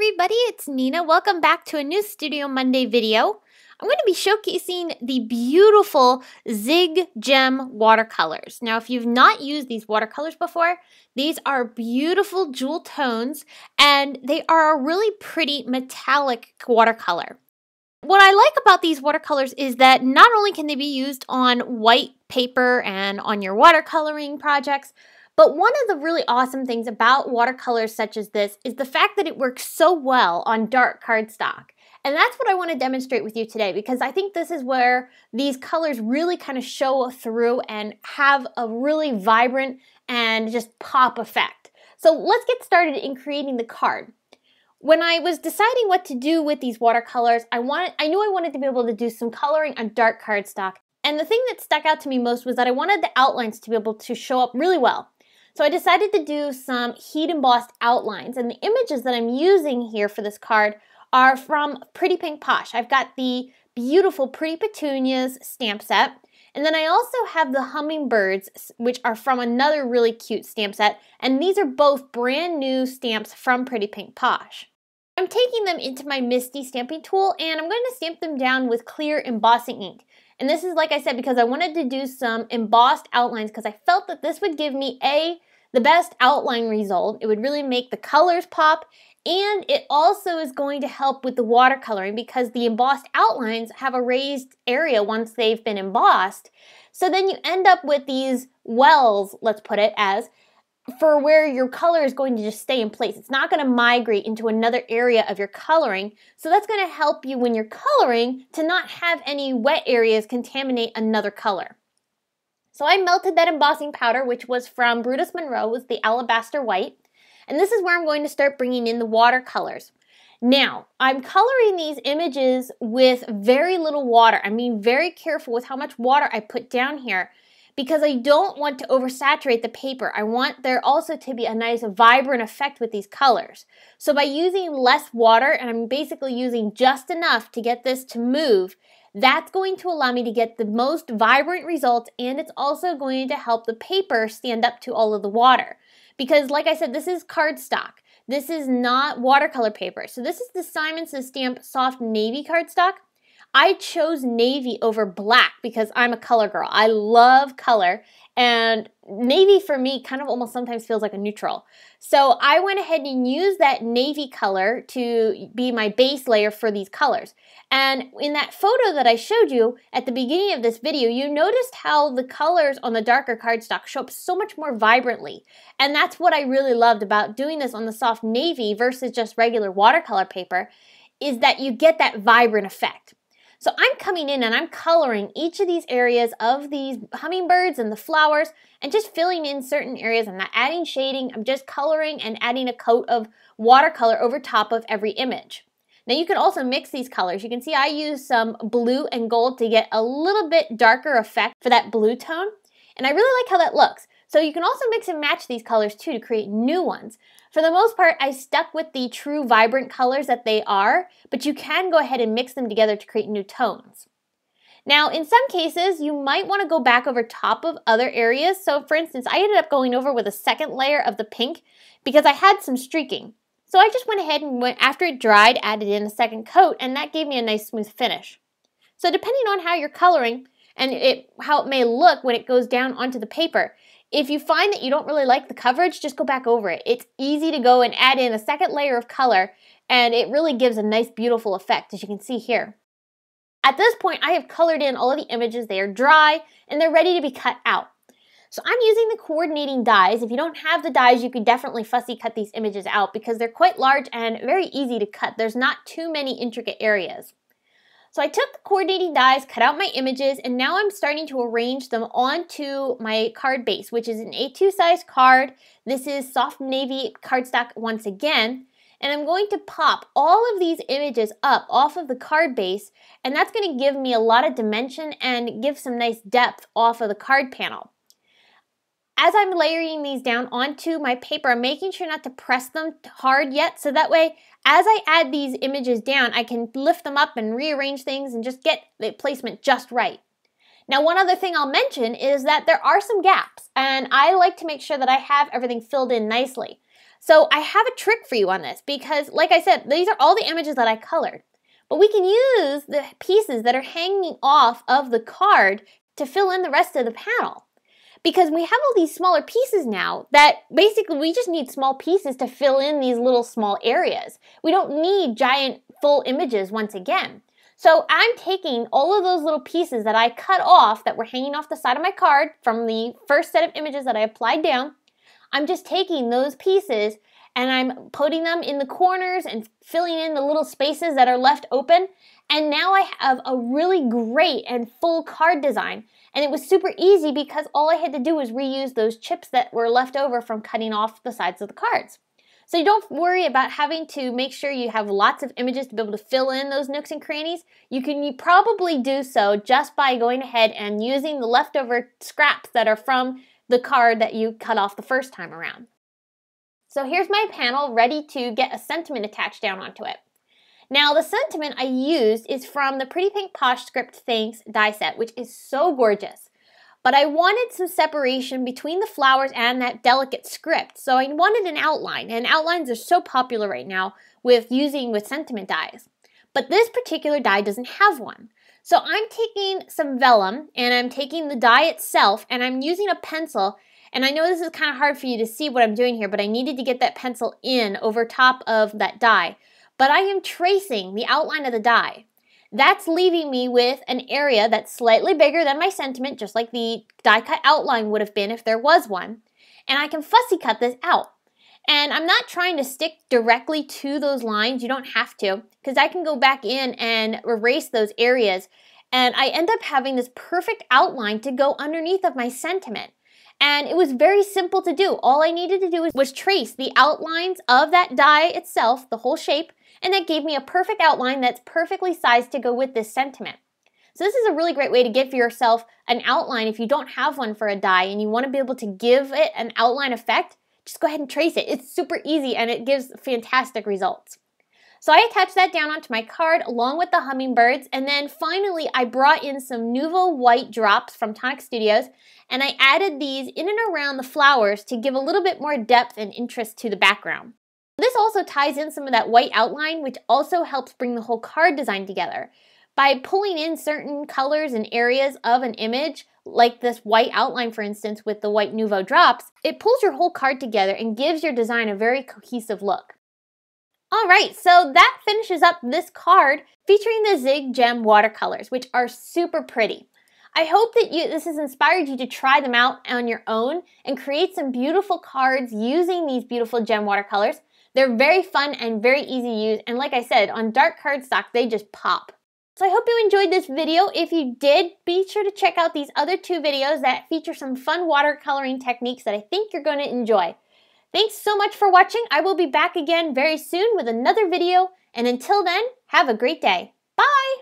everybody, it's Nina. Welcome back to a new Studio Monday video. I'm going to be showcasing the beautiful Zig Gem watercolors. Now, if you've not used these watercolors before, these are beautiful jewel tones and they are a really pretty metallic watercolor. What I like about these watercolors is that not only can they be used on white paper and on your watercoloring projects, but one of the really awesome things about watercolors such as this is the fact that it works so well on dark cardstock. And that's what I want to demonstrate with you today, because I think this is where these colors really kind of show through and have a really vibrant and just pop effect. So let's get started in creating the card. When I was deciding what to do with these watercolors, I knew I wanted to be able to do some coloring on dark cardstock. And the thing that stuck out to me most was that I wanted the outlines to be able to show up really well. So I decided to do some heat embossed outlines, and the images that I'm using here for this card are from Pretty Pink Posh. I've got the beautiful Pretty Petunias stamp set, and then I also have the Hummingbirds, which are from another really cute stamp set, and these are both brand new stamps from Pretty Pink Posh. I'm taking them into my Misty stamping tool, and I'm going to stamp them down with clear embossing ink. And this is, like I said, because I wanted to do some embossed outlines because I felt that this would give me the best outline result. It would really make the colors pop, and it also is going to help with the watercoloring because the embossed outlines have a raised area once they've been embossed. So then you end up with these wells, let's put it as, for where your color is going to just stay in place. It's not going to migrate into another area of your coloring. So that's going to help you when you're coloring to not have any wet areas contaminate another color. So I melted that embossing powder, which was from Brutus Monroe, was the Alabaster White. And this is where I'm going to start bringing in the watercolors. Now, I'm coloring these images with very little water. I'm being very careful with how much water I put down here, because I don't want to oversaturate the paper. I want there also to be a nice vibrant effect with these colors. So by using less water, and I'm basically using just enough to get this to move, that's going to allow me to get the most vibrant results, and it's also going to help the paper stand up to all of the water. Because like I said, this is cardstock. This is not watercolor paper. So this is the Simon Says Stamp Soft Navy cardstock. I chose navy over black because I'm a color girl. I love color, and navy for me kind of almost sometimes feels like a neutral. So I went ahead and used that navy color to be my base layer for these colors. And in that photo that I showed you at the beginning of this video, you noticed how the colors on the darker cardstock show up so much more vibrantly. And that's what I really loved about doing this on the soft navy versus just regular watercolor paper, is that you get that vibrant effect. So I'm coming in and I'm coloring each of these areas of these hummingbirds and the flowers and just filling in certain areas. I'm not adding shading, I'm just coloring and adding a coat of watercolor over top of every image. Now you can also mix these colors. You can see I use some blue and gold to get a little bit darker effect for that blue tone. And I really like how that looks. So you can also mix and match these colors too to create new ones. For the most part, I stuck with the true vibrant colors that they are, but you can go ahead and mix them together to create new tones. Now, in some cases, you might want to go back over top of other areas. So for instance, I ended up going over with a second layer of the pink because I had some streaking. So I just went ahead and after it dried, added in a second coat, and that gave me a nice smooth finish. So depending on how you're coloring and how it may look when it goes down onto the paper, if you find that you don't really like the coverage, just go back over it. It's easy to go and add in a second layer of color, and it really gives a nice, beautiful effect, as you can see here. At this point, I have colored in all of the images. They are dry, and they're ready to be cut out. So I'm using the coordinating dies. If you don't have the dies, you could definitely fussy cut these images out because they're quite large and very easy to cut. There's not too many intricate areas. So I took the coordinating dies, cut out my images, and now I'm starting to arrange them onto my card base, which is an A2 size card. This is soft navy cardstock once again, and I'm going to pop all of these images up off of the card base, and that's going to give me a lot of dimension and give some nice depth off of the card panel. As I'm layering these down onto my paper, I'm making sure not to press them hard yet, so that way as I add these images down, I can lift them up and rearrange things and just get the placement just right. Now, one other thing I'll mention is that there are some gaps, and I like to make sure that I have everything filled in nicely. So I have a trick for you on this because, like I said, these are all the images that I colored. But we can use the pieces that are hanging off of the card to fill in the rest of the panel. Because we have all these smaller pieces now that basically we just need small pieces to fill in these little small areas. We don't need giant full images once again. So I'm taking all of those little pieces that I cut off that were hanging off the side of my card from the first set of images that I applied down. I'm just taking those pieces and I'm putting them in the corners and filling in the little spaces that are left open. And now I have a really great and full card design. And it was super easy because all I had to do was reuse those chips that were left over from cutting off the sides of the cards. So you don't worry about having to make sure you have lots of images to be able to fill in those nooks and crannies. You can probably do so just by going ahead and using the leftover scraps that are from the card that you cut off the first time around. So here's my panel ready to get a sentiment attached down onto it. Now the sentiment I used is from the Pretty Pink Posh Script Thanks die set, which is so gorgeous. But I wanted some separation between the flowers and that delicate script, so I wanted an outline, and outlines are so popular right now with using with sentiment dies. But this particular die doesn't have one. So I'm taking some vellum, and I'm taking the die itself, and I'm using a pencil, and I know this is kind of hard for you to see what I'm doing here, but I needed to get that pencil in over top of that die. But I am tracing the outline of the die. That's leaving me with an area that's slightly bigger than my sentiment, just like the die cut outline would have been if there was one. And I can fussy cut this out. And I'm not trying to stick directly to those lines. You don't have to, because I can go back in and erase those areas. And I end up having this perfect outline to go underneath of my sentiment. And it was very simple to do. All I needed to do was trace the outlines of that die itself, the whole shape, and that gave me a perfect outline that's perfectly sized to go with this sentiment. So this is a really great way to give yourself an outline if you don't have one for a die and you want to be able to give it an outline effect. Just go ahead and trace it. It's super easy and it gives fantastic results. So I attached that down onto my card along with the hummingbirds, and then finally I brought in some Nuvo white drops from Tonic Studios, and I added these in and around the flowers to give a little bit more depth and interest to the background. This also ties in some of that white outline, which also helps bring the whole card design together. By pulling in certain colors and areas of an image, like this white outline for instance with the white Nuvo drops, it pulls your whole card together and gives your design a very cohesive look. Alright, so that finishes up this card featuring the Zig Gem watercolors, which are super pretty. I hope that this has inspired you to try them out on your own and create some beautiful cards using these beautiful gem watercolors. They're very fun and very easy to use, and like I said, on dark cardstock, they just pop. So I hope you enjoyed this video. If you did, be sure to check out these other two videos that feature some fun watercoloring techniques that I think you're going to enjoy. Thanks so much for watching. I will be back again very soon with another video, and until then, have a great day. Bye!